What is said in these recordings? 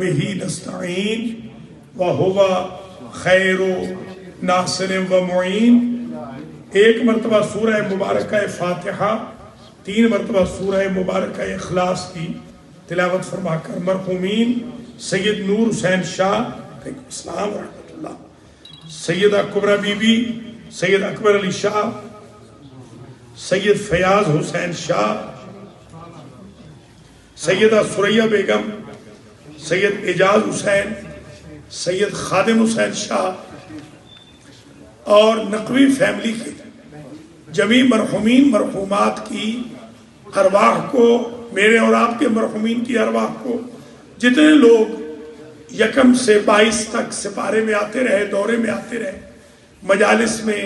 بِهِ نَسْتَعِينُ وَهُوَ خَيْرُ نَاصِرٍ وَمُعِينٍ۔ ایک مرتبہ سورہ مبارکہ فاتحہ، 3 مرتبہ سورہ مبارکہ اخلاص کی تلاوت فرما کر مرحومین سید نور حسین شاہ علیہ السلام ورحمۃ اللہ، سیدہ کبریٰ بی بی، سید اکبر علی شاہ، سید فیاض حسین شاہ، سیدہ ثریہ بیگم، سید اعجاز حسین، سید خادم حسین شاہ اور نقوی فیملی کے جمیع مرحومین مرحومات کی ارواح کو، میرے اور آپ کے مرحومین کی ارواح کو، جتنے لوگ 1 سے 22 تک سپارے میں آتے رہے، دورے میں آتے رہے، مجالس میں،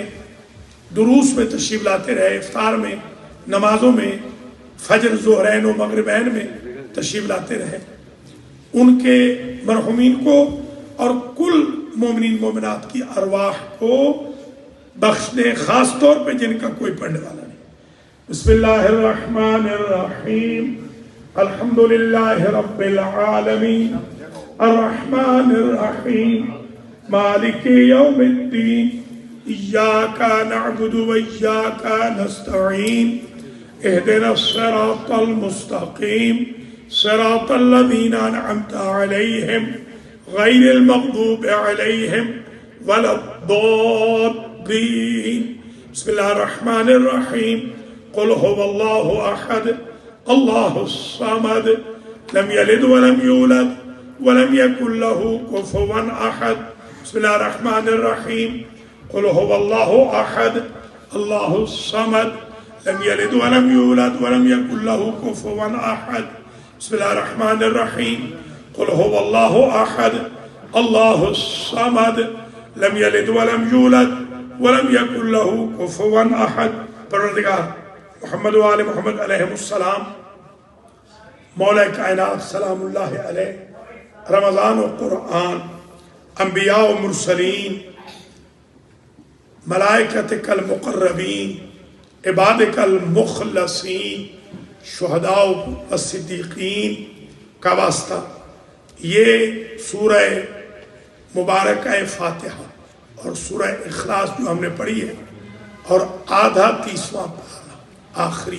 دروس میں تشریف لاتے رہے، افطار میں، نمازوں میں، فجر، ظہرین و مغربین میں تشریف لاتے رہے، ان کے مرحومین کو اور کل مومنین مومنات کی ارواح کو بخشنے، خاص طور پہ جن کا کوئی پڑھنے والا نہیں۔ بسم اللہ الرحمن الرحیم، الحمدللہ رب العالمین، الرحمن الرحیم، مالک یوم الدین، ایاک نعبد و ایاک نستعین، اہدنا الصراط المستقیم، صراط الذین انعمت علیہم غیر المغضوب علیہم ولا الضالین۔ بسم اللہ الرحمن الرحیم، قل هو اللہ احد اللہ الصمد لم یلد ولم یولد ولم یکن له کفوا احد۔ بسم اللہ الرحمن الرحیم، قل هو اللہ احد اللہ الصمد لم یلد ولم یولد ولم یکن له کفوا احد۔ بسم اللہ الرحمن الرحیم، قل هو اللہ احد اللہ الصمد لم یلد ولم یولد ولم یکن له کفوا احد۔ پروردگار محمد و آل محمد علیہ السلام، مولا کائنات سلام اللہ علیہ، رمضان و قرآن، انبیاء و مرسلین، ملائکتک المقربین، عبادک المخلصین، شہداء و صدیقین کا واسطہ یہ سورہ مبارکہ فاتحہ اور سورہ اخلاص جو ہم نے پڑھی ہے، اور آدھا 30واں پارہ آخری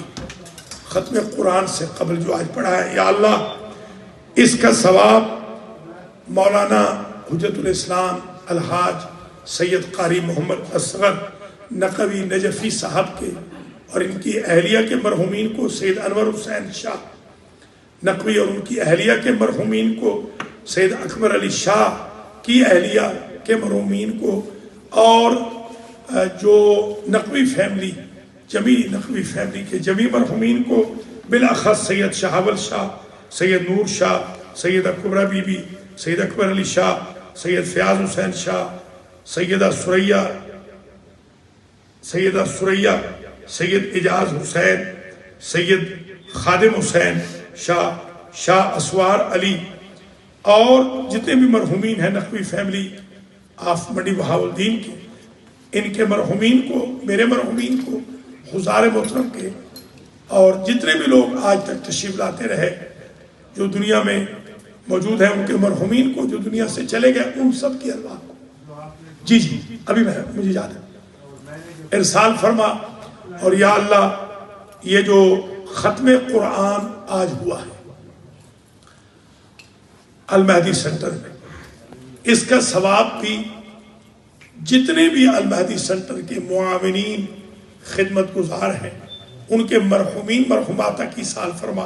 ختم قرآن سے قبل جو آج پڑھا ہے، یا اللہ اس کا ثواب مولانا حجت الاسلام الحاج سید قاری محمد اصغر نقوی نجفی صاحب کے اور ان کی اہلیہ کے مرحومین کو، سید انور حسین شاہ نقوی اور ان کی اہلیہ کے مرحومین کو، سید اکبر علی شاہ کی اہلیہ کے مرحومین کو، اور جو نقوی فیملی، جمیع نقوی فیملی کے جمیع مرحومین کو، بالاخص سید شہاول شاہ، سید نور شاہ، سیدہ کبریٰ بی بی، سید اکبر علی شاہ، سید فیاض حسین شاہ، سیدہ ثریہ، سید اعجاز حسین، سید خادم حسین شاہ اسوار علی، اور جتنے بھی مرحومین ہیں نقوی فیملی آف منڈی بہاولدین کے، ان کے مرحومین کو، میرے مرحومین کو، حضار محترم کے، اور جتنے بھی لوگ آج تک تشریف لاتے رہے جو دنیا میں موجود ہیں، ان کے مرحومین کو جو دنیا سے چلے گئے، ان سب کی ارواح کو جی ابھی مجھے یاد ہے ارسال فرما۔ اور یا اللہ یہ جو ختم قرآن آج ہوا ہے المہدی سینٹر میں، اس کا ثواب بھی جتنے بھی المہدی سینٹر کے معاونین خدمت گزار ہیں ان کے مرحومین مرحومات تک ایصال فرما،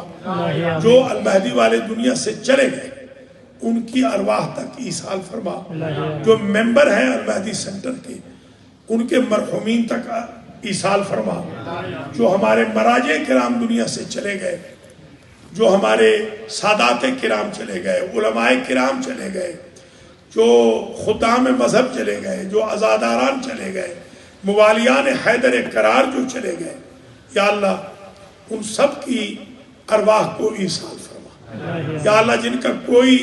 جو المہدی والے دنیا سے چلے گئے ان کی ارواح تک ایصال فرما، جو ممبر ہیں المہدی سینٹر کے ان کے مرحومین تک ایصال فرما، جو ہمارے مراجع کرام دنیا سے چلے گئے، جو ہمارے سادات کرام چلے گئے، علماء کرام چلے گئے، جو خدام مذہب چلے گئے، جو عزاداران چلے گئے، موالیان حیدر قرار جو چلے گئے، یا اللہ ان سب کی ارواح کو ایصال فرما۔ یا اللہ جن کا کوئی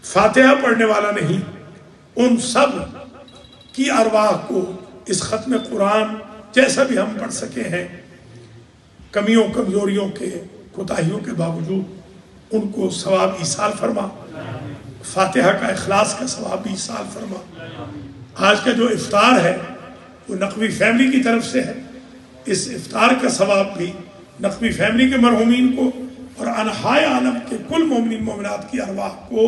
فاتحہ پڑھنے والا نہیں، ان سب کی ارواح کو اس ختم قرآن جیسا بھی ہم پڑھ سکے ہیں، کمیوں کمزوریوں کے کوتاہیوں کے باوجود، ان کو ثواب ایصال فرما، فاتحہ کا اخلاص کا ثواب بھی ایصال فرما۔ آج کا جو افطار ہے وہ نقوی فیملی کی طرف سے ہے، اس افطار کا ثواب بھی نقوی فیملی کے مرحومین کو اور انحائے عالم کے کل مومنین مومنات کی ارواح کو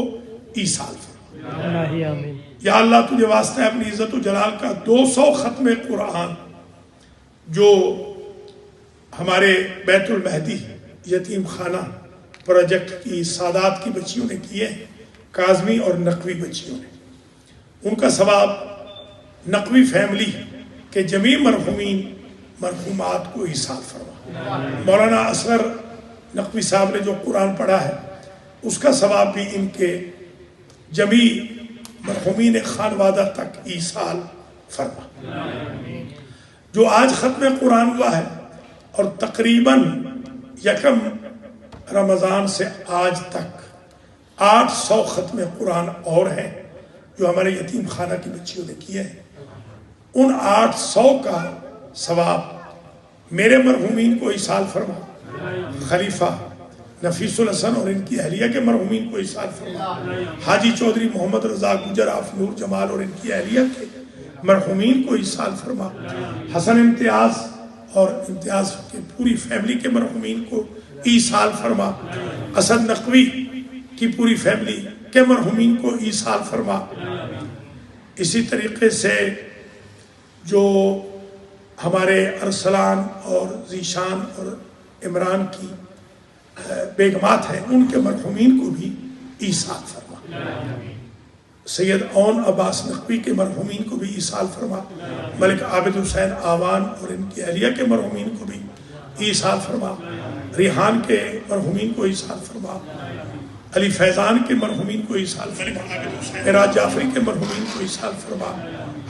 ایصال فرما۔ یا اللہ تجھے واسطہ ہے اپنی عزت و جلال کا 200 ختم قرآن جو ہمارے بیت المہدی یتیم خانہ پروجیکٹ کی سادات کی بچیوں نے کیے ہیں، کاظمی اور نقوی بچیوں نے، ان کا ثواب نقوی فیملی کے جمیع مرحومین مرحومات کو ایصال فرما۔ مولانا اصغر نقوی صاحب نے جو قرآن پڑھا ہے اس کا ثواب بھی ان کے جمیع مرحومین خانوادہ تک ایصال فرما۔ جو آج ختم قرآن ہوا ہے اور تقریباً 1 رمضان سے آج تک 800 ختم قرآن اور ہیں جو ہمارے یتیم خانہ کی بچیوں نے کیے ہیں، ان 800 کا ثواب میرے مرحومین کو ایصال فرما، خلیفہ نفیس الحسن اور ان کی اہلیہ کے مرحومین کو ایصال فرما، حاجی چودھری محمد رضا گجر آف نور جمال اور ان کی اہلیہ کے مرحومین کو ایصال فرما، حسن امتیاز اور امتیاز کی پوری فیملی کے مرحومین کو ایصال فرما، اسد نقوی کی پوری فیملی کے مرحومین کو ایصال فرما۔ اسی طریقے سے جو ہمارے ارسلان اور ذیشان اور عمران کی بیگمات ہیں ان کے مرحومین کو بھی ایصال فرما، سید اون عباس نقوی کے مرحومین کو بھی ایصال فرما، ملک عابد حسین آوان اور ان کی اہلیہ کے مرحومین کو بھی ایصال فرما، ریحان کے مرحومین کو ایصال فرما، علی فیضان کے مرحومین کو ایصال فرما، معراج جعفری کے مرحومین کو ایصال فرما،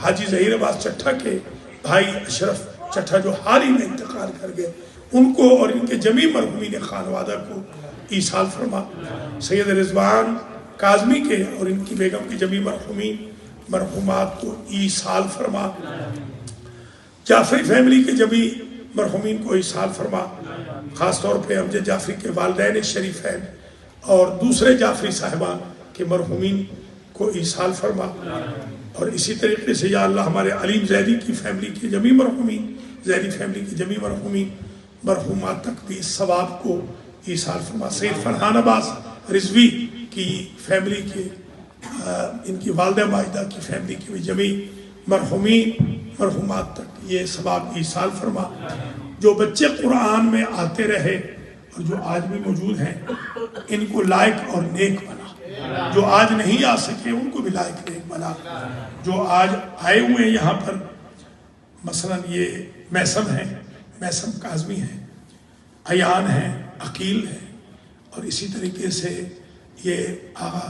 حاجی ظہیر عباس چٹھا کے بھائی اشرف چٹھا جو حال ہی میں انتقال کر گئے ان کو اور ان کے جمیع مرحومین خانوادہ کو ایصال فرما، سید رضوان کاظمی کے اور ان کی بیگم کی جمیع مرحومین مرحومات کو ایصال فرما، جعفری فیملی کے جمیع مرحومین کو ایصال فرما، خاص طور پہ امجد جعفری کے والدین شریفین اور دوسرے جعفری صاحبان کے مرحومین کو ایصال فرما، اور اسی طریقے سے یا اللہ ہمارے علیم زیدی کی فیملی کے جمیع مرحومین، زیدی فیملی کی جمیع مرحومین مرحومات تک بھی اس ثواب کو ایصال فرما، سید فرحان عباس رضوی کی فیملی کے ان کی والدہ ماجدہ کی فیملی کے بھی جمیع مرحومین مرحومات تک یہ ثواب ایصال فرما۔ جو بچے قرآن میں آتے رہے اور جو آج بھی موجود ہیں ان کو لائق اور نیک بنا، جو آج نہیں آ سکے ان کو بھی لائق نیک بنا، جو آج آئے ہوئے ہیں یہاں پر مثلا یہ میسم ہیں، میسم کاظمی ہیں، ایان ہیں، عقیل ہیں، اور اسی طریقے سے یہ آغا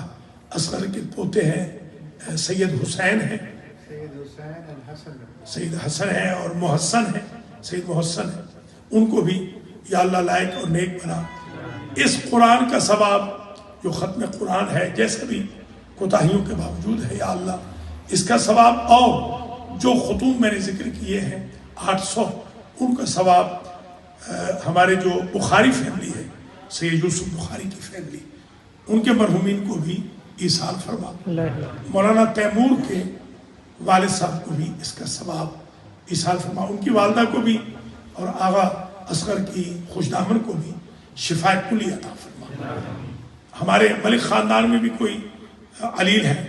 اصغر کے پوتے ہیں سید حسین ہیں، سید حسن ہیں اور محسن ہیں، سید محسن ہیں، ان کو بھی یا اللہ لائق اور نیک بنا۔ اس قرآن کا ثواب جو ختم قرآن ہے جیسے بھی کوتاہیوں کے باوجود ہے یا اللہ اس کا ثواب، اور جو ختوم میں نے ذکر کیے ہیں 800 ان کا ثواب ہمارے جو بخاری فیملی ہے سید یوسف بخاری کی فیملی ان کے مرحومین کو بھی ایصال فرما، مولانا تیمور کے والد صاحب کو بھی اس کا ثواب ایصال فرما، ان کی والدہ کو بھی اور آغا اصغر کی خوشدامن کو بھی شفاء کلی عطا فرما۔ ہمارے ملک خاندان میں بھی کوئی علیل ہے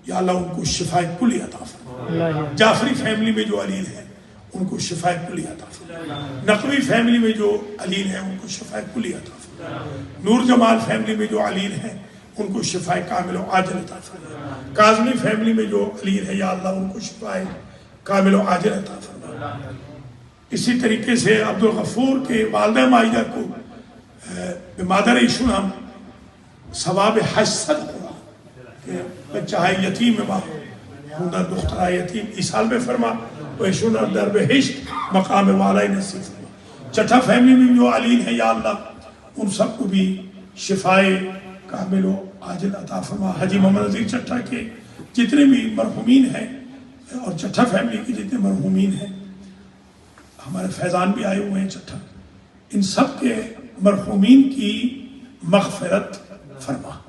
یا اللہ ان کو شفاء کلی عطا فرما، جعفری فیملی میں جو علیل ہے ان کو شفاء کلی عطا فرما، نقوی فیملی میں جو علیل ہے ان کو شفاء کلی عطا فرما، نور جمال فیملی میں جو علیل ہے ان کو شفاء کامل و عاجل عطا فرما، کاظمی فیملی میں جو علیل ہے یا اللہ ان کو شفاء کامل و عاجل عطا فرما۔ اسی طریقے سے عبدالغفور کے والدہ ماجدہ کو مادر ایشون ہم ثواب حج صد ہوا کہ بچہ ہے یتیم ماں ہوندہ دخترہ یتیم ایصال میں فرما، و ایشون در بہشت مقام والا نصیب فرما۔ چٹھا فیملی میں جو علیل ہے یا اللہ ان سب کو بھی شفاء کامل و عاجل عطا فرما۔ حجی محمد عزیز چٹھا کے جتنے بھی مرحومین ہیں اور چٹھا فیملی کے جتنے مرحومین ہیں، ہمارے فیضان بھی آئے ہوئے ہیں چٹھا، ان سب کے مرحومین کی مغفرت فرما۔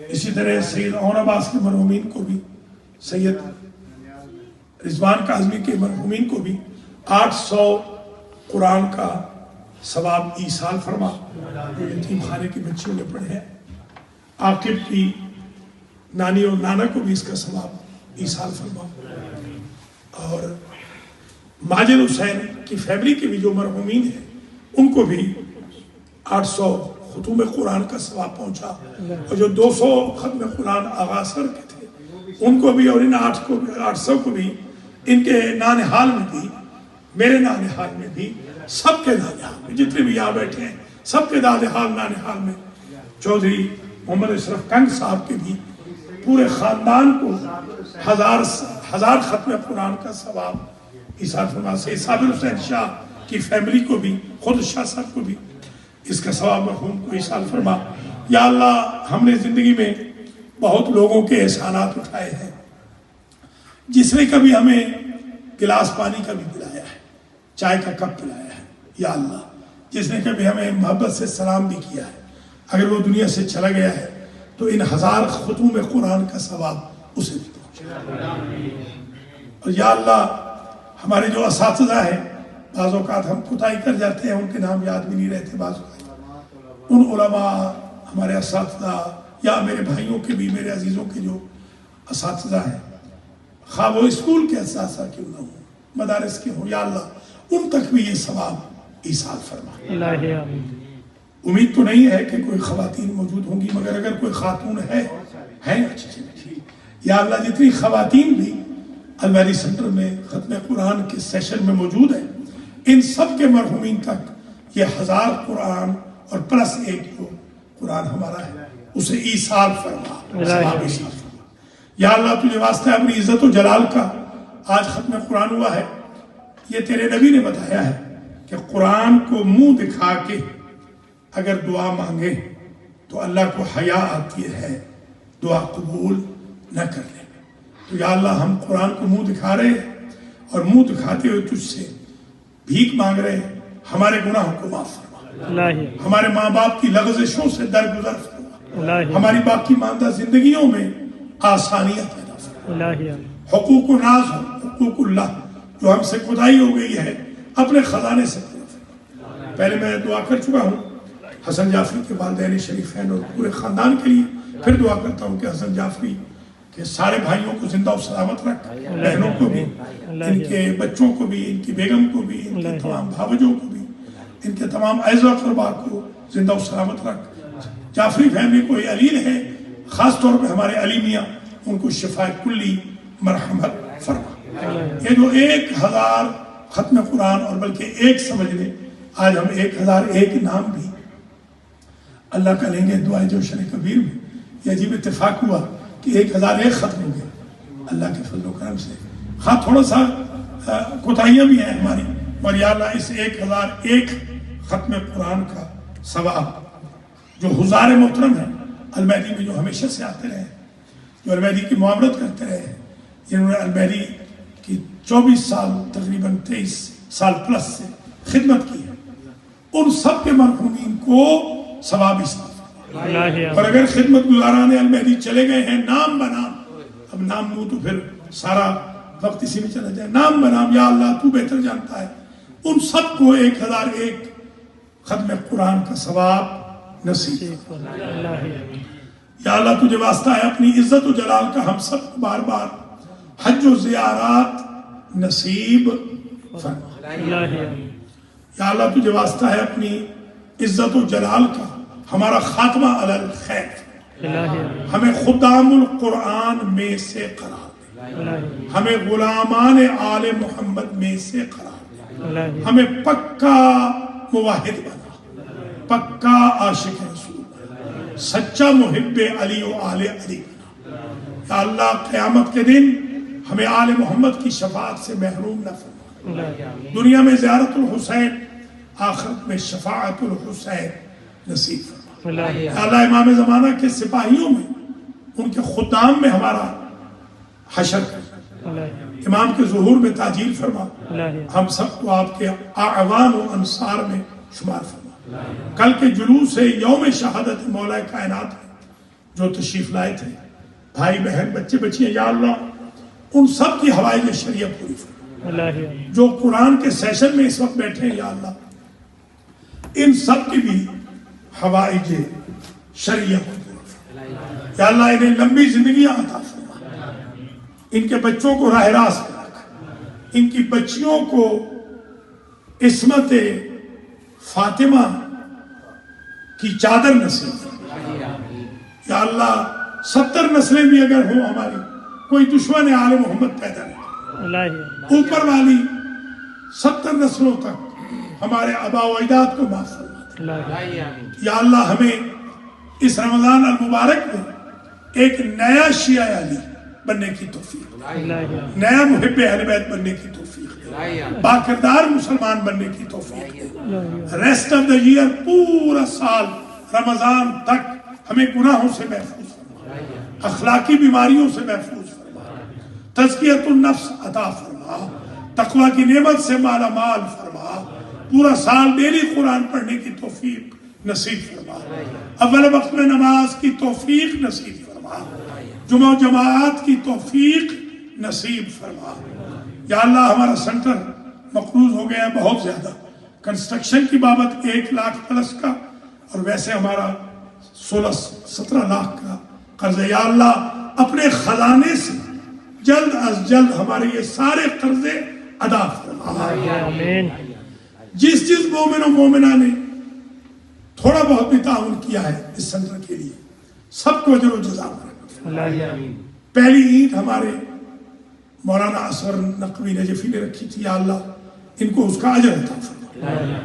اسی طرح سید عون عباس کے مرحومین کو بھی، سید رضوان کاظمی کے مرحومین کو بھی 800 قرآن کا ثواب ایصال فرما، جو یتیم خانے کے بچوں نے پڑھے ہیں۔ عاقب کی نانی اور نانا کو بھی اس کا ثواب ایصال فرما، اور ماجد حسین کی فیملی کے بھی جو مرحومین ہیں ان کو بھی 800 ختم قرآن کا ثواب پہنچا، اور جو 200 ختم قرآن آغاز کر کے تھے ان کو بھی، اور ان 800 کو بھی، ان کے نانحال میں بھی، میرے نانحال میں بھی، سب کے نانحال میں جتنے بھی یہاں بیٹھے ہیں سب کے نانحال میں چودھری محمد اشرف کنگ صاحب کے بھی پورے خاندان کو ہزار ختم قرآن کا ثواب ایصال فرما۔ سید صابر حسین شاہ کی فیملی کو بھی، خود شاہ صاحب کو بھی اس کا ثواب مرحوم کو ایصال فرما۔ یا اللہ، ہم نے زندگی میں بہت لوگوں کے احسانات اٹھائے ہیں، جس نے کبھی ہمیں گلاس پانی کا بھی پلایا ہے، چائے کا کپ پلایا ہے، یا اللہ جس نے کبھی ہمیں محبت سے سلام بھی کیا ہے، اگر وہ دنیا سے چلا گیا ہے تو ان 1000 ختم قرآن کا ثواب اسے بھی پہنچے۔ اور یا اللہ، ہمارے جو اساتذہ ہیں، بعض اوقات ہم کوتاہی کر جاتے ہیں، ان کے نام یاد بھی نہیں رہتے، بعض اوقات ان علماء، ہمارے اساتذہ، یا میرے بھائیوں کے بھی، میرے عزیزوں کے جو اساتذہ ہیں، خواہ وہ اسکول کے اساتذہ کیوں نہ ہوں، مدارس کے ہوں، یا اللہ ان تک بھی یہ ثواب ایصال فرما۔ امید تو نہیں ہے کہ کوئی خواتین موجود ہوں گی، مگر اگر کوئی خاتون ہے اچھی، یا اللہ جتنی خواتین بھی المہدی سینٹر میں ختم قرآن کے سیشن میں موجود ہیں، ان سب کے مرحومین تک یہ 1000 قرآن اور پلس 1 جو قرآن ہمارا ہے اسے ایصال فرما، ثواب ایصال فرما۔ یا اللہ تجھے واسطہ ہے اپنی عزت و جلال کا، آج ختم قرآن ہوا ہے، یہ تیرے نبی نے بتایا ہے کہ قرآن کو منہ دکھا کے اگر دعا مانگے تو اللہ کو حیا آتی ہے دعا قبول نہ کرنے میں۔ تو یا اللہ، ہم قرآن کو منہ دکھا رہے ہیں، اور منہ دکھاتے ہوئے تجھ سے بھیک مانگ رہے ہیں، ہمارے گناہوں کو معاف فرما، ہمارے ماں باپ کی لغزشوں سے درگزر فرما، ہماری باقی ماندہ زندگیوں میں آسانیاں پیدا فرما، حقوق و ناز ہو، حقوق اللہ جو ہم سے خدائی ہو گئی ہے اپنے خزانے سے پورا فرما۔ پہلے میں دعا کر چکا ہوں حسن جعفری کے والدین شریفین اور پورے خاندان کے لیے، پھر دعا کرتا ہوں کہ حسن جعفری کے سارے بھائیوں کو زندہ و سلامت رکھ، بہنوں کو بھی، ان کے بچوں کو بھی، ان کی بیگم کو بھی، ان کے تمام بھاوجوں کو بھی، ان کے تمام اعزا اقربا کو زندہ و سلامت رکھ۔ جعفری فیملی کوئی علیل ہے، خاص طور پہ ہمارے علی میاں، ان کو شفاء کلی مرحمت فرما۔ یہ جو 1000 ختم قرآن، اور بلکہ ایک سمجھ لیں، آج ہم 1001 نام بھی اللہ کا لیں گے دعائے جوشن کبیر میں۔ یہ عجیب اتفاق ہوا کہ 1001 ختم ہو گیا اللہ کے فضل و کرم سے۔ ہاں تھوڑا سا کوتاہیاں بھی ہیں ہماری، اور یا اللہ اس 1001 ختم قرآن کا ثواب جو حضار محترم ہیں المہدی میں، جو ہمیشہ سے آتے رہے ہیں، جو المہدی کی معاملت کرتے رہے ہیں، جنہوں نے المہدی کی 24 سال تقریباً 23 سال پلس سے خدمت کی ہے، ان سب کے مرحومین کو ثواب ایصال فرما۔ اور اگر خدمت گزاران المہدی چلے گئے ہیں نام بنام، اب نام لوں تو پھر سارا وقت اسی میں چلا جائے، نام بنام، یا اللہ تو بہتر جانتا ہے، ان سب کو 1001 ختم قرآن کا ثواب نصیب۔ یا اللہ تجھے واسطہ ہے اپنی عزت و جلال کا، ہم سب کو بار بار حج و زیارات نصیب فرما۔ یا اللہ تجھے واسطہ ہے اپنی عزت و جلال کا، ہمارا خاتمہ علی الخیر، ہمیں خدام القرآن میں سے قرار دے، ہمیں غلامان آل محمد میں سے قرار دے، ہمیں پکا موحد بنا، پکا عاشق رسول بنا، سچا محب علی و آل علی بنا۔ یا اللہ قیامت کے دن ہمیں آل محمد کی شفاعت سے محروم نہ فرما، دنیا میں زیارت الحسین، آخرت میں شفاعت الحسین نصیب فرما۔ اللہ امام زمانہ کے سپاہیوں میں، ان کے خدام میں ہمارا حشر کر، امام کے ظہور میں تاجیل فرما، ہم سب کو آپ کے اعوان و انصار میں شمار فرما۔ کل کے جلوس سے یوم شہادت مولا کائنات جو تشریف لائے تھے، بھائی بہن بچے بچیاں، یا اللہ ان سب کی حوائج شریعت پوری فرما۔ جو قرآن کے سیشن میں اس وقت بیٹھے ہیں یا اللہ ان سب کی بھی حوائج شریعت پوری فرما۔ یا اللہ انہیں لمبی زندگیاں عطا فرما، ان کے بچوں کو راہ راست رکھ، ان کی بچیوں کو عصمت فاطمہ کی چادر نصیب۔ یا اللہ 70 نسلیں بھی اگر ہوں ہماری، کوئی دشمن آل محمد پیدا نہیں، اوپر والی 70 نسلوں تک ہمارے آباء و اجداد کو معاف فرما دے۔ یا اللہ ہمیں اس رمضان المبارک میں ایک نیا شیعہ علی بننے کی توفیق، نیا محب اہل بیت بننے کی توفیق، باکردار مسلمان بننے کی توفیق۔ ریسٹ آف دا ایئر پورا سال رمضان تک ہمیں گناہوں سے محفوظ فرما، اخلاقی بیماریوں سے محفوظ فرما، تزکیۃ النفس عطا فرما، تقوی کی نعمت سے مالا مال فرما، پورا سال ڈیلی قرآن پڑھنے کی توفیق نصیب فرما، اول وقت میں نماز کی توفیق نصیب فرما، جمعہ و جماعت کی توفیق نصیب فرما۔ یا اللہ ہمارا سنٹر مقروض ہو گیا ہے بہت زیادہ، کنسٹرکشن کی بابت 1 لاکھ پلس کا، اور ویسے ہمارا 16-17 لاکھ کا قرض ہے۔ یا اللہ اپنے خزانے سے جلد از جلد ہمارے یہ سارے قرضے ادا فرما۔ جس مومن و مومنہ نے تھوڑا بہت بھی تعاون کیا ہے اس سنٹر کے لیے، سب کو اجر و جزا فرما۔ پہلی عید ہمارے مولانا اصغر نقوی نجفی نے رکھی تھی، یا اللہ ان کو اس کا اجر عطا فرما۔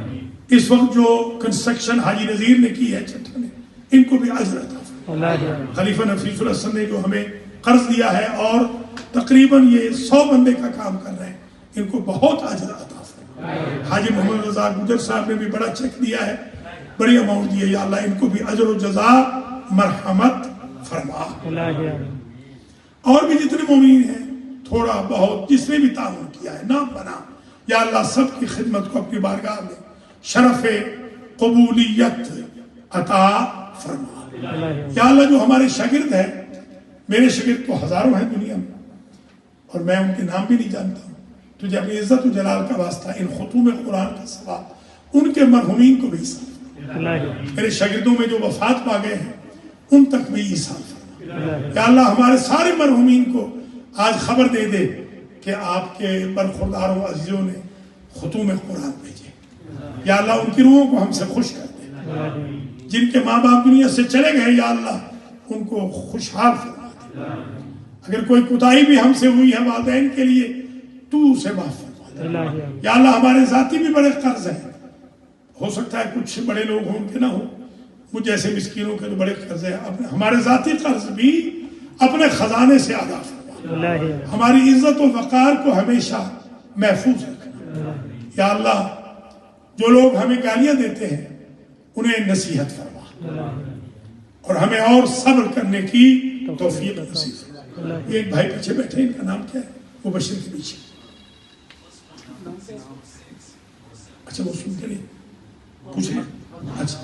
اس وقت جو کنسٹرکشن حاجی نذیر نے کی ہے چٹھا نے، ان کو بھی اجر عطا فرما۔ خلیفہ نفیس الحسن نے جو ہمیں قرض دیا ہے اور تقریباً یہ 100 بندے کا کام کر رہے ہیں، ان کو بہت اجر عطا فرما۔ حاجی محمد رضا گجر صاحب نے بھی بڑا چیک دیا ہے، بڑی اماؤنٹ دی ہے، یا اللہ ان کو بھی اجر و جزا مرحمت فرما۔ اور بھی جتنے مومنین ہیں تھوڑا بہت جس نے بھی تعاون کیا ہے نام بنا، یا اللہ سب کی خدمت کو اپنی بارگاہ میں شرف قبولیت عطا فرما۔ یا اللہ جو ہمارے شاگرد ہیں، میرے شاگرد تو ہزاروں ہیں دنیا میں اور میں ان کے نام بھی نہیں جانتا ہوں، تجھے اپنی عزت و جلال کا واسطہ ان ختوم قرآن کا ثواب ان کے مرحومین کو بھی عیسیٰ فرما۔ میرے شاگردوں میں جو وفات پا گئے ہیں ان تک بھی عیسیٰ فرما۔ یا اللہ ہمارے سارے مرحومین کو آج خبر دے دے کہ آپ کے برخورداروں عزیزوں نے ختوم قرآن بھیجے۔ یا اللہ ان کی روحوں کو ہم سے خوش کر دے، جن کے ماں باپ دنیا سے چلے گئے یا اللہ ان کو خوشحال فرما دے۔ اگر کوئی کوتاہی بھی ہم سے ہوئی ہے والدین کے لیے تو اسے معاف فرما دے۔ یا اللہ ہمارے ذاتی بھی بڑے قرض ہیں، ہو سکتا ہے کچھ بڑے لوگ ہوں کہ نہ ہوں، مجھ جیسے مسکینوں کے تو بڑے قرض ہیں، ہمارے ذاتی قرض بھی اپنے خزانے سے ادا فرما۔ ہماری عزت و وقار کو ہمیشہ محفوظ رکھنا۔ یا اللہ جو لوگ ہمیں گالیاں دیتے ہیں انہیں نصیحت فرما اور ہمیں اور صبر کرنے کی توفیق نصیب فرما۔ یہ ایک بھائی پیچھے بیٹھے، ان کا نام کیا ہے؟ وہ بشیر کے پیچھے، اچھا وہ سنتے نہیں پوچھ لیں۔ اچھا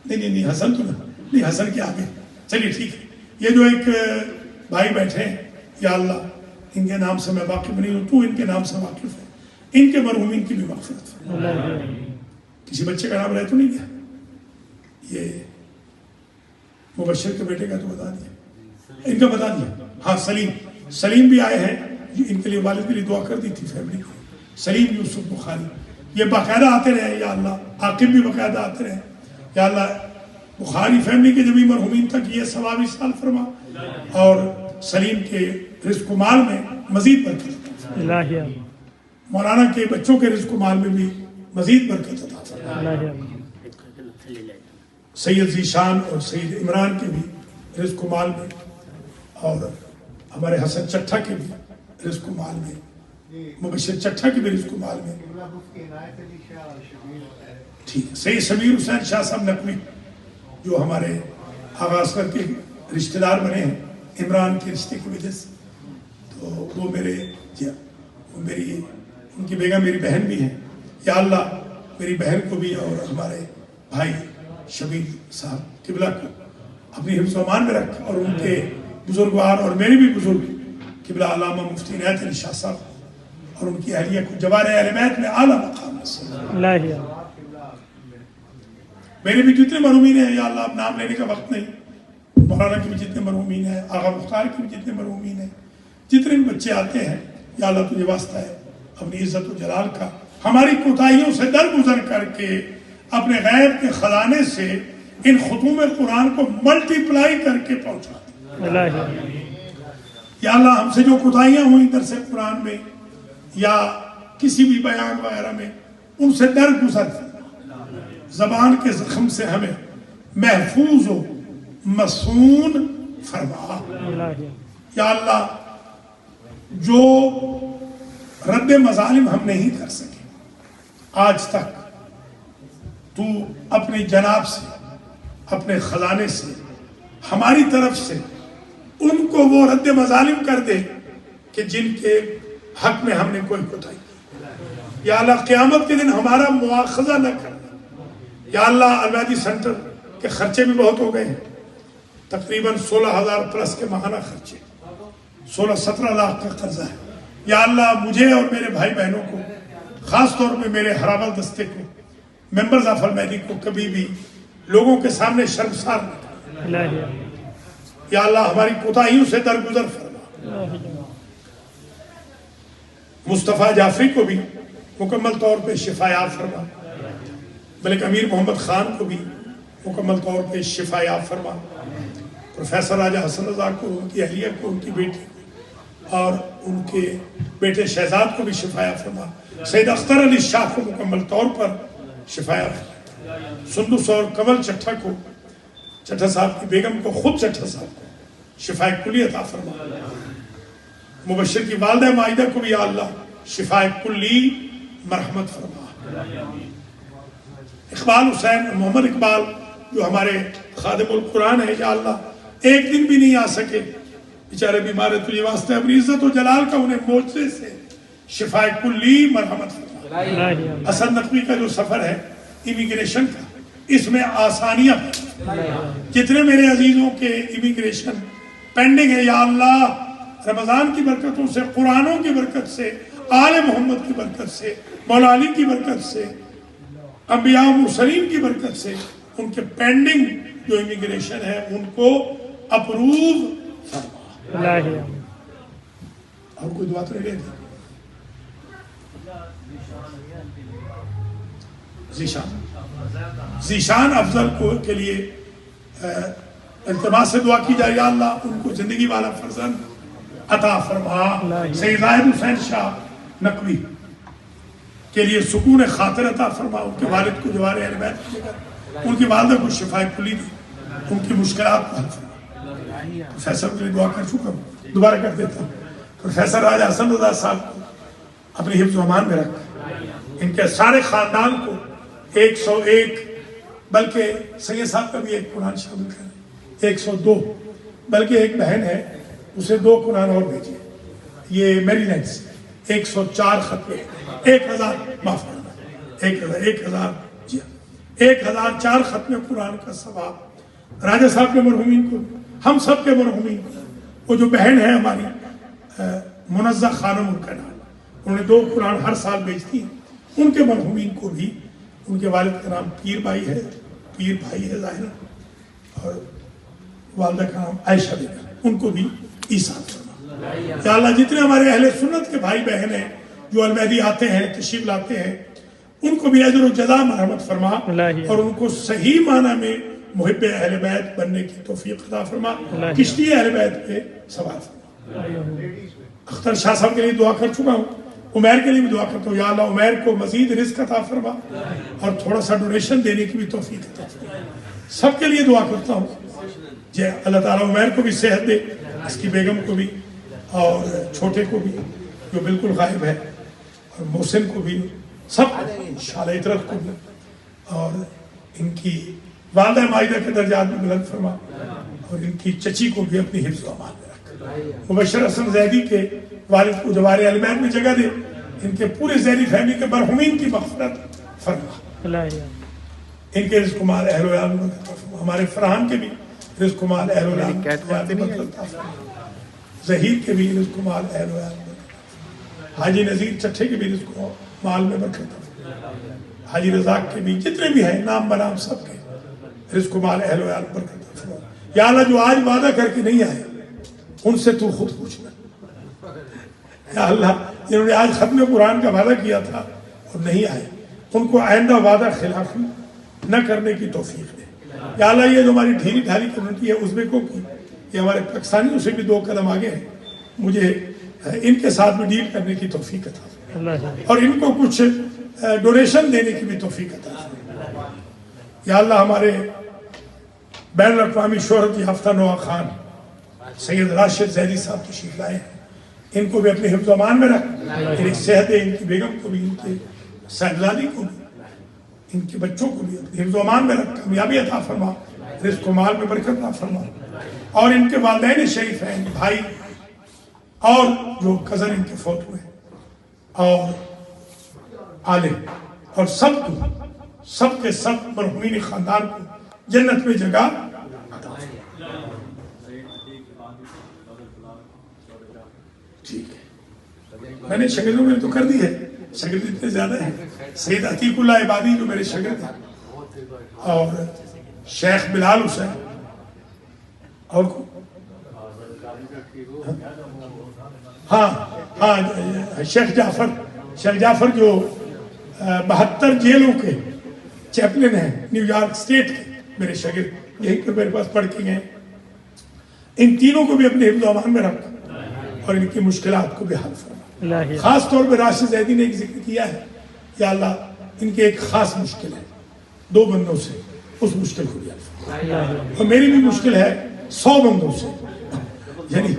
نہیں حسن تو نہیں، حسن کے آگے چلیے ٹھیک ہے۔ یہ جو ایک بھائی بیٹھے ہیں یا اللہ ان کے نام سے میں واقف نہیں ہوں، تو ان کے نام سے واقف ہے، ان کے مرحومین کی بھی مغفرت فرما۔ کسی بچے کا نام رہ تو نہیں گیا؟ یہ مبشر کے بیٹے کا تو بتا دیا، ان کا بتا دیا۔ ہاں سلیم بھی آئے ہیں، ان کے لیے والد کے لیے دعا کر دی تھی فیملی کو۔ سلیم یوسف بخاری یہ باقاعدہ آتے رہے یا اللہ، عاقب بھی باقاعدہ آتے رہے یا اللہ، بخاری فیملی کے جبھی مرحومین تک یہ ثوابی سال فرما اور سلیم کے رزق و مال میں مزید برکت عطا فرما۔ مولانا کے بچوں کے رزق و مال میں بھی مزید برکت عطا فرما۔ سید ذیشان اور سید عمران کے بھی رزق و مال میں، اور ہمارے حسن چٹھا کے بھی رزق و مال میں، مبشر چٹھا کے بھی رزق و مال میں ٹھیک۔ سید شبیر حسین شاہ صاحب نقوی جو ہمارے آغازگر کے رشتہ دار بنے ہیں عمران کے رشتے کی وجہ سے، تو وہ میرے ان کی بیگم میری بہن بھی ہیں۔ یا اللہ میری بہن کو بھی اور ہمارے بھائی شبیر صاحب قبلہ کو اپنی حفظ و امان میں رکھ، اور ان کے بزرگوار اور میرے بھی بزرگ قبلہ علامہ مفتی عنایت علی شاہ صاحب اور ان کی اہلیہ کو جوار اہل بیت میں اعلیٰ مقام نصیب۔ میرے بھی جتنے مرحومین ہیں یا اللہ، اب نام لینے کا وقت نہیں، مولانا کے بھی جتنے مرحومین ہیں، آغا مختار کے بھی جتنے مرحومین ہیں، جتنے بھی بچے آتے ہیں، یا اللہ تجھے واسطہ ہے اپنی عزت و جلال کا ہماری کوتاہیوں سے درگزر کر کے اپنے غیب کے خزانے سے ان ختوم قرآن کو ملٹی پلائی کر کے پہنچا دے۔ یا اللہ ہم سے جو کوتاہیاں ہوئیں درس قرآن میں یا کسی بھی بیان وغیرہ میں، ان سے درگزر زبان کے زخم سے ہمیں محفوظ و مصون فرما۔ یا اللہ جو رد مظالم ہم نہیں کر سکے آج تک، تو اپنے جناب سے، اپنے خزانے سے ہماری طرف سے ان کو وہ رد مظالم کر دے کہ جن کے حق میں ہم نے کوئی کوتاہی کی۔ یا اللہ قیامت کے دن ہمارا مواخذہ نہ کر۔ یا اللہ الوادی سینٹر کے خرچے بھی بہت ہو گئے ہیں، تقریباً 16,000 پلس کے ماہانہ خرچے، 16-17 لاکھ کا قرضہ ہے۔ یا اللہ مجھے اور میرے بھائی بہنوں کو، خاص طور پہ میرے ہراول دستے کو، ممبرز آف المہدی کو کبھی بھی لوگوں کے سامنے شرمسار نہ کر۔ یا اللہ ہماری کوتاہیوں سے درگزر فرما۔ مصطفیٰ جعفری کو بھی مکمل طور پہ شفا یاب فرما، ملک امیر محمد خان کو بھی مکمل طور پہ شفا یاب فرما، پروفیسر راجہ حسن رضا کو، ان کی اہلیہ کو، ان کی بیٹی اور ان کے بیٹے شہزاد کو بھی شفا یاب فرما، سید اختر علی شاہ کو مکمل طور پر شفا یاب فرما، سندس اور کمل چٹھا کو، چٹھا صاحب کی بیگم کو، خود چٹھا صاحب کو شفا کلی عطا فرما، مبشر کی والدہ مائدہ کو بھی یا اللہ شفا کلی مرحمت فرما۔ اقبال حسین محمد اقبال جو ہمارے خادم القرآن ہے، یا اللہ ایک دن بھی نہیں آ سکے، بیچارے بیمار ہے، تجھے واسطے اپنی عزت و جلال کا انہیں معجزے سے شفا کلی مرحمت فرما۔ اسد نقوی کا جو سفر ہے امیگریشن کا، اس میں آسانیاں جتنے میرے عزیزوں کے امیگریشن پینڈنگ ہے، یا اللہ رمضان کی برکتوں سے، قرآنوں کی برکت سے، آل محمد کی برکت سے، مولا علی کی برکت سے، انبیاء و مرسلین کی برکت سے، ان کے پینڈنگ جو امیگریشن ہے ان کو اپروو فرما۔ اور کوئی دعا تو نہیں رہتی؟ ذیشان افضل کو کے لیے التماس سے دعا کی جائے، یا اللہ ان کو زندگی والا فرزند عطا فرما۔ سید زاہد حسین شاہ نقوی کے لیے سکون خاطر عطا فرما، ان کے والد کو جوار اہل بیت کی جگہ، ان کی والدہ کو شفا کلی دی، ان کی مشکلات کو حل فرما۔ پروفیسر کے لیے دعا کر چکا ہوں، دوبارہ کر دیتا ہوں، پروفیسر راجہ حسن رضا صاحب کو اپنی حفظ و امان میں رکھ، ان کے سارے خاندان کو 101، بلکہ سید صاحب کا بھی ایک قرآن شامل کریں، 102، بلکہ ایک بہن ہے اسے 2 قرآن اور بھیجے، یہ میری لینڈ سے 104 ختمے، 1000 معاف کرنا، 1000 جی 1004 ختمے قرآن کا ثواب راجہ صاحب کے مرحومین کو، ہم سب کے مرحومین کو، وہ جو بہن ہے ہماری منزہ خانم ان کا نام، انہوں نے 2 قرآن ہر سال بھیجتی ہیں، ان کے مرحومین کو بھی، ان کے والد کا نام پیر بھائی ہے، پیر بھائی ہے ظاہر، اور والدہ کا نام عائشہ بیگم، ان کو بھی عیسیٰ فرما۔ یا اللہ جتنے ہمارے اہل سنت کے بھائی بہن ہیں جو المہدی آتے ہیں، تشریف لاتے ہیں، ان کو بھی اجر و جزا مرحمت فرما، اور ان کو صحیح معنی میں محب اہل بیت بننے کی توفیق عطا فرما، کشتی اہل بیت پہ سوار فرما۔ اختر شاہ صاحب کے لیے دعا کر چکا ہوں، عمیر کے لیے بھی دعا کرتا ہوں، یا اللہ عمیر کو مزید رزق عطا فرما اور تھوڑا سا ڈونیشن دینے کی بھی توفیق عطا فرما۔ سب کے لیے دعا کرتا ہوں جی اللہ تعالیٰ عمیر کو بھی صحت دے، اس کی بیگم کو بھی، اور چھوٹے کو بھی جو بالکل غائب ہے، اور محسن کو بھی، سب انشاءاللہ اطرت کو بھی، اور ان کی والدہ مائدہ کے درجات میں بلند فرما، اور ان کی چچی کو بھی اپنی حفظ و امان میں رکھ۔ مبشر حسن زیدی کے والد کو جوار اہل بیت میں جگہ دے، ان کے پورے زیدی فیملی کے مرحومین کی مغفرت فرما۔ ان کے رزق مال اہل و عیال میں برکت عطا فرما. ہمارے فرحان کے بھی رزق مال اہل و عیال میں برکت عطا فرما. ظہیر کے بھی رزق مال اہل و عیال میں برکت عطا فرما. حاجی نذیر چٹھے کے بھی رزق مال میں برکت عطا فرما. حاجی رزاق کے بھی جتنے بھی ہیں نام بنام سب کے رزق مال اہل و عیال میں برکت عطا فرما. یا اللہ جو آج وعدہ کر کے نہیں آئے ان سے تو خود پوچھنا. یا اللہ جنہوں نے آج ختم قرآن کا وعدہ کیا تھا اور نہیں آئے ان کو آئندہ وعدہ خلافی نہ کرنے کی توفیق دے. یا اللہ یہ جو ہماری ڈھیلی ڈھالی کمیونٹی ہے ازبیکوں کی، یہ ہمارے پاکستانیوں سے بھی 2 قدم آگے ہیں، مجھے ان کے ساتھ بھی ڈیل کرنے کی توفیق عطا فرما اور ان کو کچھ ڈونیشن دینے کی بھی توفیق عطا فرما. یا اللہ ہمارے بین الاقوامی شہرت یافتہ نواں خان سید راشد زیدی صاحب تشریف لائے ہیں، ان کو بھی اپنے حفظ و امان میں رکھ. ان کی صحت ہے، ان کی بیگم کو بھی، ان کے صاحبزادی کو بھی، ان کے بچوں کو بھی اپنے حفظ و امان میں رکھ. کامیابی عطا فرما، رزق و مال میں برکت عطا فرما. اور ان کے والدین شریف ہیں، بھائی اور جو کزن ان کے فوت ہوئے اور آلے اور سب کو، سب کے سب مرحومین خاندان کو جنت میں جگہ عطا فرما. ٹھیک ہے، میں نے شاگردوں میں تو کر دی ہے، شاگرد اتنے زیادہ ہیں. سید عتیق اللہ عبادی جو میرے شاگرد ہیں، اور شیخ بلال حسین، اور ہاں شیخ جعفر جو 72 جیلوں کے چیپلن ہیں نیو یارک اسٹیٹ کے، میرے شاگرد یہی پر میرے پاس پڑھ کے گئے. ان تینوں کو بھی اپنے حفظ و امان میں رکھ اور ان کی مشکلات کو بھی حل فرما. خاص طور پہ راشد زیدی نے ایک ذکر کیا ہے، یا اللہ ان کی ایک خاص مشکل ہے 2 بندوں سے، اس مشکل کو بھی حل فرما. اور میری بھی مشکل ہے 100 بندوں سے، یعنی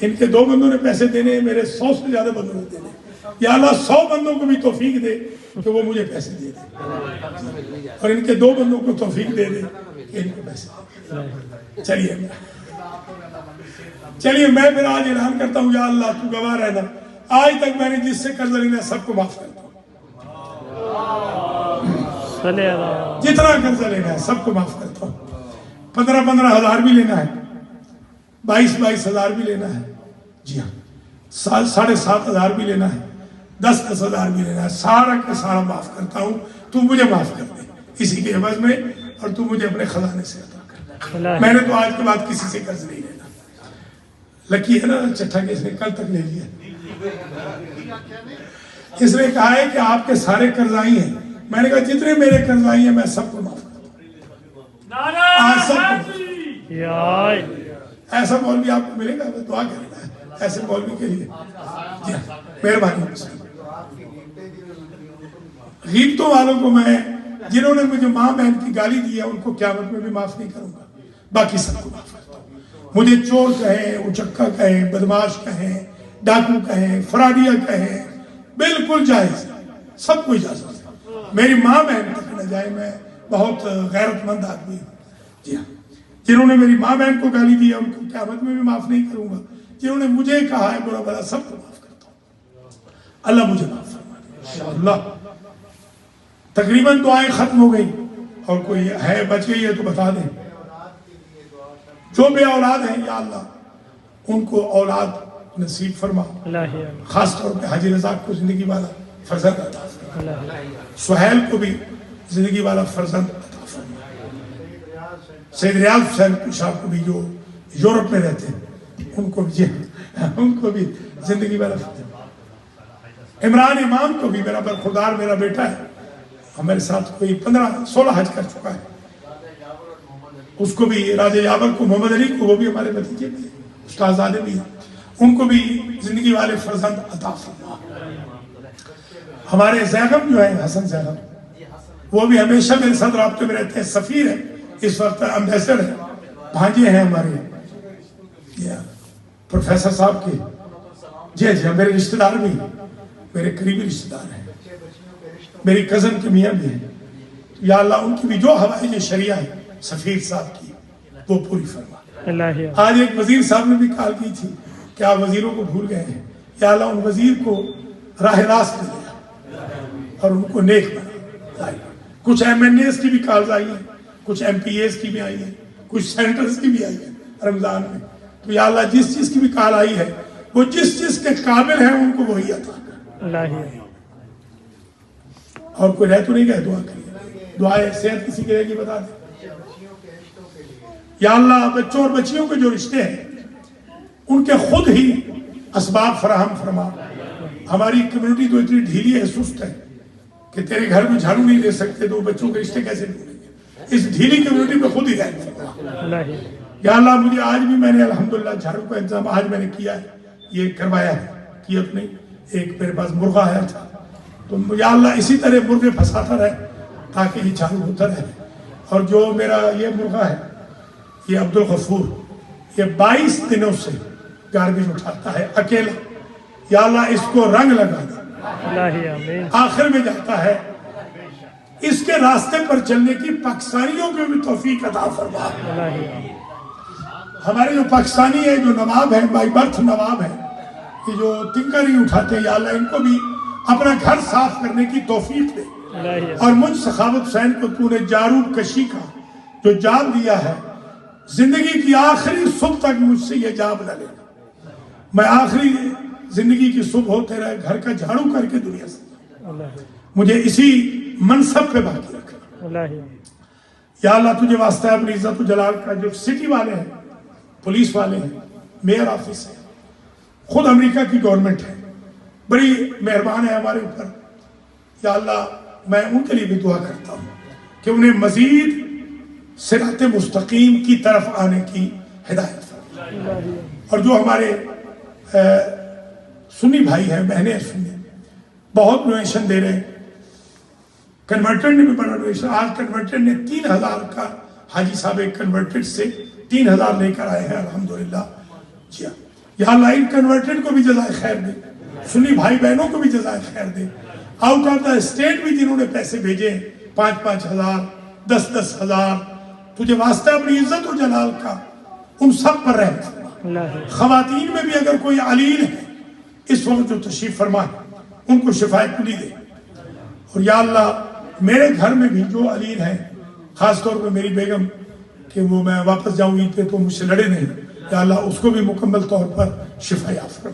ان کے 2 بندوں نے پیسے دینے، میرے 100 سے زیادہ بندوں نے دینے. یا اللہ 100 بندوں کو بھی توفیق دے کہ وہ مجھے پیسے دے دے، اور ان کے 2 بندوں کو توفیق دے دے کہ ان کو پیسے دے. چلیے میں پھر آج اعلان کرتا ہوں، یا اللہ تو گواہ رہنا، آج تک میں نے جس سے قرض لینا سب کو معاف کرتا ہوں. جتنا قرضہ لینا ہے سب کو معاف کرتا ہوں. 15 ہزار بھی لینا ہے، 22 ہزار بھی لینا ہے، جی ہاں 7.5 ہزار بھی لینا ہے، 10 ہزار بھی لینا ہے، سارا کا سارا معاف کرتا ہوں. تو مجھے معاف کر دے اسی کے عوض میں، اور تو مجھے اپنے خزانے سے عطا کر. میں نے تو آج کے بعد کسی سے قرض نہیں لینا. لکی ہے نا چٹھا کہ اس نے کل تک لے لیا. اس نے کہا ہے کہ آپ کے سارے قرضائی ہیں. میں نے کہا جتنے میرے قرضائی ہیں میں سب کو معاف کرتا ہوں. ایسا مولوی آپ کو ملے گا، دعا کرنا ہے ایسے مولوی کے لیے. جی ہاں مہربانی. غیبتوں والوں کو میں، جنہوں نے مجھے ماں بہن کی گالی دی ہے، ان کو قیامت میں بھی معاف نہیں کروں گا. باقی سب کو معاف کرتا ہوں. مجھے چور کہیں، اچکا کہیں، بدماش کہیں، ڈاکو کہیں، فرادیہ کہیں، بالکل جائز، سب کو اجازت ہے. میری ماں بہن تک نہ جائے. میں بہت غیرت مند آدمی ہوں. جی ہاں جنہوں نے میری ماں بہن کو گالی دی ہے ان کو قیامت میں بھی معاف نہیں کروں گا. جنہوں نے مجھے کہا ہے برا بھلا سب کو معاف کرتا ہوں. اللہ مجھے معاف فرمائے انشاءاللہ. تقریباً دعائیں ختم ہو گئی، اور کوئی ہے بچ گئی ہے تو بتا دیں. جو بے اولاد ہیں یا اللہ ان کو اولاد نصیب فرما. خاص طور پہ حاجی رزاق کو زندگی والا فرزند عطا فرما. سہیل کو بھی زندگی والا فرزند عطا فرما. سید ریاض حسین صاحب کو بھی جو یورپ میں رہتے ہیں ان کو بھی زندگی والا فرزند. عمران امام کو بھی، میرا برخوردار میرا بیٹا ہے، ہمارے ساتھ کوئی 15-16 حج کر چکا ہے، اس کو بھی، راجہ یابر کو، محمد علی کو، وہ بھی ہمارے بھتیجے بھی ہیں، استادزادے بھی ہیں، ان کو بھی زندگی والے فرزند عطا فرما. ہمارے زیغم جو ہیں حسن زیغم، وہ بھی ہمیشہ میرے ساتھ رابطے میں رہتے ہیں، سفیر ہیں اس وقت، امبیسڈر ہیں. بھانجے ہیں ہمارے پروفیسر صاحب کے. جی جی میرے رشتہ دار بھی، میرے قریبی رشتہ دار ہیں، میری کزن کے میاں بھی ہیں. یا اللہ ان کی بھی جو ہوائج شریعہ ہے سفیر صاحب کی وہ پوری فرما. آج ایک وزیر صاحب نے بھی کال کی تھی کہ آپ وزیروں کو بھول گئے ہیں. یا اللہ ان وزیر کو راہ راست دے دیا اور ان کو نیک بنا. کچھ MNAs کی بھی کالز آئی ہیں، کچھ MPAs کی بھی آئی ہیں، کچھ سینیٹرز کی بھی آئی ہیں رمضان میں. تو یا اللہ جس چیز کی بھی کال آئی ہے وہ جس چیز کے قابل ہیں ان کو وہی عطا کر. اور کوئی رہ تو نہیں گئے؟ دعا کریے. دعائیں صحت کسی کے رہے گی بتا دیں. یا اللہ بچوں اور بچیوں کے جو رشتے ہیں ان کے خود ہی اسباب فراہم فرما. ہماری کمیونٹی تو اتنی ڈھیلی ہے، سست ہے کہ تیرے گھر میں جھاڑو نہیں دے سکتے تو بچوں کے رشتے کیسے ڈھونڈیں گے؟ اس ڈھیلی کمیونٹی پہ خود ہی رحم فرما. یا اللہ مجھے آج بھی میں نے الحمدللہ جھاڑو کا انتظام آج میں نے کیا ہے، یہ کروایا ہے، کیا تو نہیں. ایک میرے پاس مرغا ہے تھا تو یا اللہ اسی طرح مرغے پھنساتا رہے تاکہ یہ جھاڑو ہوتا رہے. اور جو میرا یہ مرغا ہے یہ عبدالغفور، یہ 22 دنوں سے گاربیج اٹھاتا ہے اکیلا. یا اللہ اس کو رنگ لگا دے. آخر میں جاتا ہے اس کے راستے پر چلنے کی پاکستانیوں کو بھی توفیق عطا فرما. ہمارے جو پاکستانی ہے جو نواب ہیں، بائی برتھ نواب ہیں، کہ جو تنکا نہیں اٹھاتے، یا اللہ ان کو بھی اپنا گھر صاف کرنے کی توفیق دے. اور مجھ سخاوت حسین کو تو نے جاروب کشی کا جو جاب دیا ہے، زندگی کی آخری صبح تک مجھ سے یہ جاب نہ لینا. میں آخری زندگی کی صبح ہوتے رہے گھر کا جھاڑو کر کے دنیا سے مجھے اسی منصب پہ باقی رکھنا. یا اللہ تجھے واسطہ ہے اپنی عزت و جلال کا، جو سٹی والے ہیں، پولیس والے ہیں، میئر آفس ہے، خود امریکہ کی گورنمنٹ ہے، بڑی مہربان ہے ہمارے اوپر. یا اللہ میں ان کے لیے بھی دعا کرتا ہوں کہ انہیں مزید صراط مستقیم کی طرف آنے کی ہدایت فرما. اور جو ہمارے سنی بھائی ہیں، بہنیں سنی، بہت ڈونیشن دے رہے ہیں. کنورٹر نے بھی بڑا ڈونیشن، آج کنورٹر نے 3000 کا، حاجی صاحب ایک کنورٹر سے 3000 لے کر آئے ہیں الحمدللہ. جی ہاں، یا اللہ ان کنورٹر کو بھی جزائے خیر دے، سنی بھائی بہنوں کو بھی جزائے خیر دے. آؤٹ آف دا اسٹیٹ بھی جنہوں نے پیسے بھیجے 5,000 10,000 تجھے واسطہ اپنی عزت و جلال کا ان سب پر رحم فرما. خواتین میں بھی اگر کوئی علیل ہے اس وقت جو تشریف فرما ان کو شفا کلی دے. اور یا اللہ میرے گھر میں بھی جو علیل ہیں، خاص طور پہ میری بیگم کہ وہ میں واپس جاؤں عید پہ تو مجھ سے لڑے نہیں، یا اللہ اس کو بھی مکمل طور پر شفا یافتہ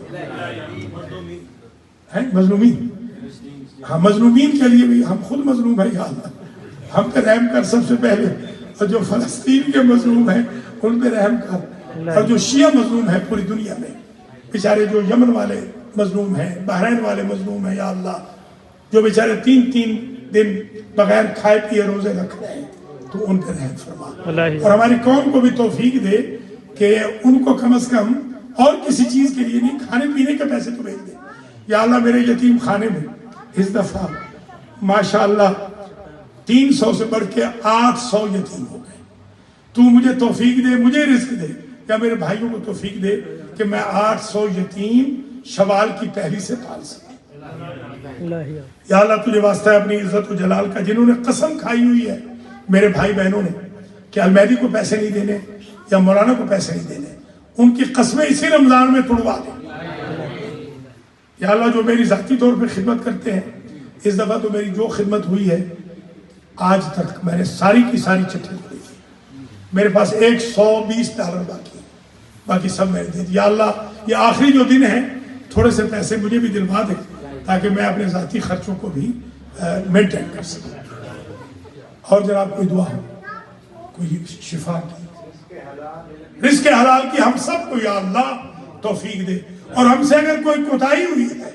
ہے. مظلومین، ہاں مظلومین کے لیے بھی ہم خود مظلوم ہیں. یا اللہ ہم پہ رحم کر سب سے پہلے، اور جو فلسطین کے مظلوم ہیں ان پہ رحم کر، اور جو شیعہ مظلوم ہیں پوری دنیا میں، بیچارے جو یمن والے مظلوم ہیں، بحرین والے مظلوم ہیں، یا اللہ جو بیچارے 3 دن بغیر کھائے پیے روزے رکھ رہے ہیں تو ان پہ رحم فرما. اور ہماری قوم کو بھی توفیق دے کہ ان کو کم از کم اور کسی چیز کے لیے نہیں، کھانے پینے کے پیسے تو بھیج دے. یا اللہ میرے یتیم خانے میں اس دفعہ ماشاءاللہ 300 سے بڑھ کے 800 یتیم ہو گئے. تو مجھے توفیق دے، مجھے رزق دے، یا میرے بھائیوں کو توفیق دے کہ میں 800 یتیم شوال کی پہلی سے پال سکوں. یا اللہ تجھے واسطہ ہے اپنی عزت و جلال کا، جنہوں نے قسم کھائی ہوئی ہے میرے بھائی بہنوں نے کہ المہدی کو پیسے نہیں دینے یا مولانا کو پیسے نہیں دینے، ان کی قسمیں اسی رمضان میں توڑوا دیں. یا اللہ جو میری ذاتی طور پہ خدمت کرتے ہیں، اس دفعہ تو میری جو خدمت ہوئی ہے آج تک میں نے ساری کی ساری چٹھی کھولی. میرے پاس $120 باقی، باقی سب میں نے دے دی. یا اللہ یہ آخری جو دن ہے تھوڑے سے پیسے مجھے بھی دلوا دے تاکہ میں اپنے ذاتی خرچوں کو بھی مینٹین کر سکوں. اور جناب کوئی دعا ہو، کوئی شفا کی، رزق حلال کی ہم سب کو یا اللہ توفیق دے. اور ہم سے اگر کوئی کوتاہی ہوئی ہے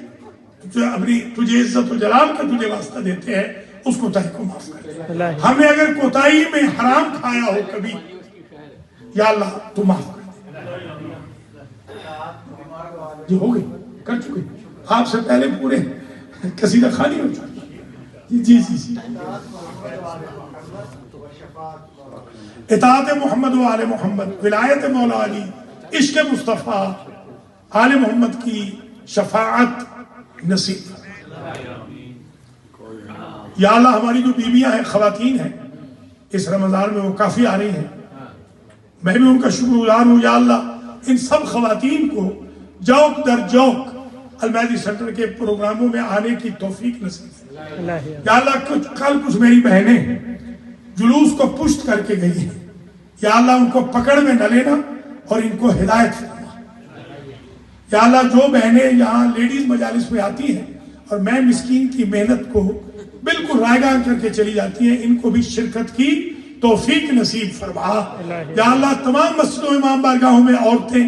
تو اپنی تجھے عزت و جلال کا تجھے واسطہ دیتے ہیں اس کوتاہی کو معاف کر دے. ہم نے اگر کوتاہی میں حرام کھایا ہو کبھی یا اللہ تو معاف کر دے. جو ہو گئی کر چکے آپ سے پہلے پورے قصیدہ خانی ہو چکے. جی جی جی اطاعت محمد و آل محمد، ولایت مولا علی، عشق مصطفیٰ، آل محمد کی شفاعت نصیب. یا اللہ ہماری جو بیویاں ہیں، خواتین ہیں، اس رمضان میں وہ کافی آ رہی ہیں، میں بھی ان کا شکر گزار ہوں. یا اللہ ان سب خواتین کو جوک در جوک المہدی سینٹر کے پروگراموں میں آنے کی توفیق نصیب. یا اللہ کل کچھ میری بہنیں جلوس کو پشت کر کے گئی ہیں، یا اللہ ان کو پکڑ میں نہ لینا اور ان کو ہدایت فرما۔ یا اللہ جو بہنیں یہاں لیڈیز مجالس میں آتی ہیں اور میں مسکین کی محنت کو بالکل رائیگاں کر کے چلی جاتی ہیں، ان کو بھی شرکت کی توفیق نصیب فرما۔ یا اللہ تمام مسجدوں امام بارگاہوں میں عورتیں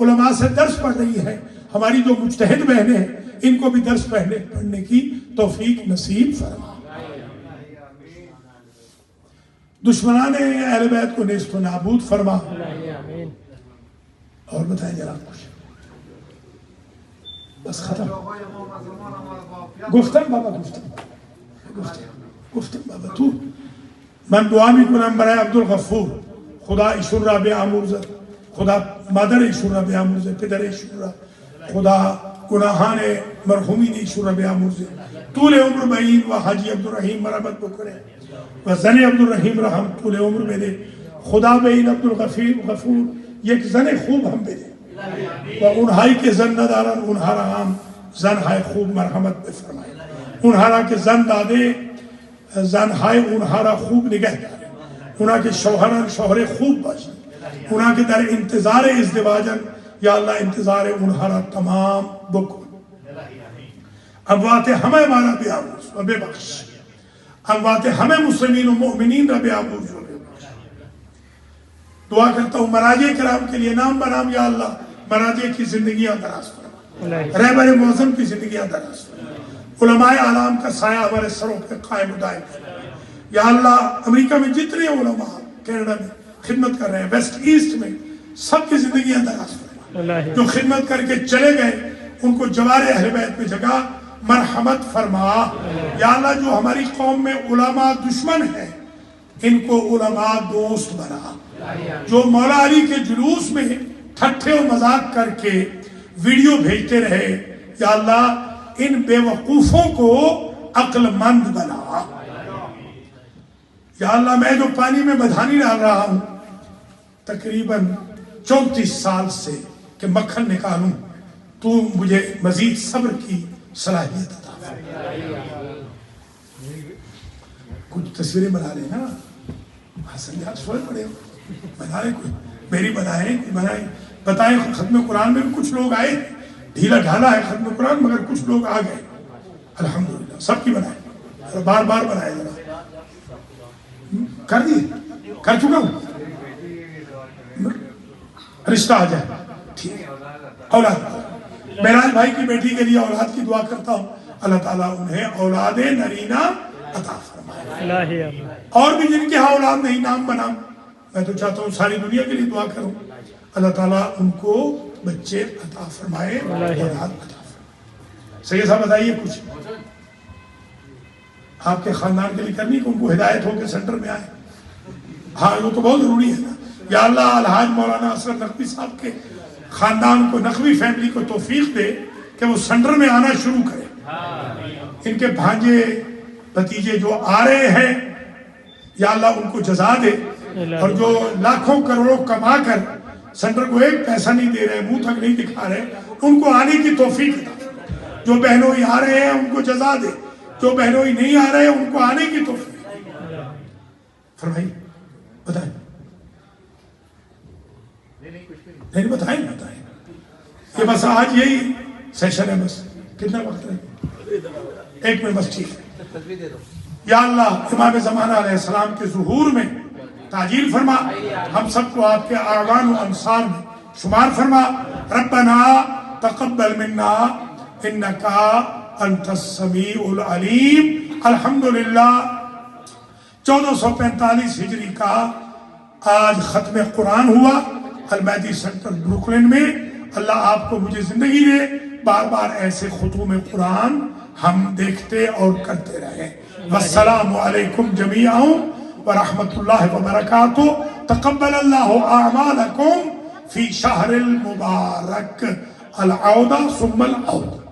علماء سے درس پڑھ رہی ہیں، ہماری جو مجتہد بہنیں ہیں ان کو بھی درس پڑھنے کی توفیق نصیب فرما۔ دشمنان اہل بیت کو نیست و نابود فرما۔ اور بتائیں جناب کچھ؟ بس ختم؟ گفتم بابا، گفتم بابا تو من دعا میکنم برای عبدالغفور، خدا ایشون را بیامرزد، خدا مادر ایشون را بیامرزد، پدر ایشون را، خدا گناهان مرحومین ایشون را بیامرزد، طول عمر به این و حاجی عبدالرحیم مرحمت بکنه و زن عبدالرحیم را هم طول عمر بده، خدا به این عبدالغفور یک زن خوب هم بده و اونهایی که زن ندارن اونها را هم زنهای خوب مرحمت بفرماید، اونها را که زن داده زنهای اونها را خوب نگه داره، اونها که شوهران شوهر خوب باشن، اونها که در انتظار ازدواجن یا اللہ انتظار اونها را تمام بکن، اموات همه ما را بیامرز و ببخش، اموات همه مسلمین و مؤمنین را بیامرز و ببخش۔ دعا کرتا ہوں مراجع کرام کے لیے نام بنام، یا اللہ مراجع کی زندگیاں دراز فرما، رہبر معظم کی زندگیاں دراز فرما، علماء اعلام کا سایہ ہمارے سروں پہ قائم و دائم فرما۔ یا اللہ امریکہ میں جتنے علماء کینیڈا میں خدمت کر رہے ہیں، ویسٹ ایسٹ میں، سب کی زندگیاں دراز فرما، جو خدمت کر کے چلے گئے ان کو جوار اہل بیت میں جگہ مرحمت فرما۔ یا اللہ جو ہماری قوم میں علماء دشمن ہیں ان کو علماء دوست بنا، جو مولا علی کے جلوس میں ٹھٹھے و مذاق کر کے ویڈیو بھیجتے رہے، یا اللہ ان بے وقوفوں کو عقل مند بنا۔ یا اللہ میں جو پانی میں بدھانی ڈال رہا ہوں تقریباً 34 سال سے کہ مکھن نکالوں، تو مجھے مزید صبر کی صلاحیت عطا فرما۔ کچھ تصویریں بنا لیں نا، حسن یاد سوئے پڑے ہو، بنائیں کوئی، میری بنائیں کوئی بنائیں، بتائیں ختم قرآن میں کچھ لوگ آئے، ڈھیلا ڈھالا ہے ختم قرآن مگر کچھ لوگ آ گئے، الحمدللہ سب کی بنائیں، بار بار بنائے ذرا، کر دیے، کر چکا ہوں، رشتہ آ جائے، ٹھیک ہے۔ اولاد معراج بھائی کی بیٹی کے لیے اولاد کی دعا کرتا ہوں، اللہ تعالیٰ انہیں اولاد نرینہ عطا فرمائے، اور بھی جن کے ہاں اولاد نہیں نام بنام، میں تو چاہتا ہوں ساری دنیا کے لیے دعا کروں، اللہ تعالیٰ ان کو بچے عطا فرمائے، اولاد عطا فرمائے۔ سید صاحب بتائیے کچھ آپ کے خاندان کے لیے کرنی کہ ان کو ہدایت ہو کے سینٹر میں آئے؟ ہاں وہ تو بہت ضروری ہے نا۔ یا اللہ الحاج مولانا اسرت نقوی صاحب کے خاندان کو، نقوی فیملی کو توفیق دے کہ وہ سینٹر میں آنا شروع کرے، ان کے بھانجے بھتیجے جو آ رہے ہیں یا اللہ ان کو جزا دے، اور جو لاکھوں کروڑوں کما کر سینٹر کو ایک پیسہ نہیں دے رہے، منہ تک نہیں دکھا رہے، ان کو آنے کی توفیق دے، جو بہنوئی آ رہے ہیں ان کو جزا دے، جو بہنوئی نہیں آ رہے ہیں ان کو آنے کی توفیق فرمائی۔ بتائیں نہیں بتائیں یہ بس آج یہی سیشن ہے، بس کتنا وقت ہے؟ 1 منٹ بس، ٹھیک ہے۔ یا اللہ امام زمانہ علیہ السلام کے ظہور میں تعجیل فرما، ہم سب کو آپ کے اعوان و انصار میں شمار فرما۔ ربنا تقبل منا انکا انت السمیع العلیم۔ الحمدللہ 1445 ہجری کا آج ختم قرآن ہوا المہدی سینٹر بروکلن میں۔ اللہ آپ کو مجھے زندگی دے، بار بار ایسے ختوم قرآن ہم دیکھتے اور کرتے رہے۔ والسلام علیکم جمیعا ورحمۃ اللہ وبرکاتہ۔ تقبل اللہ اعمالکم فی شہر المبارک۔ العودہ ثم العودہ۔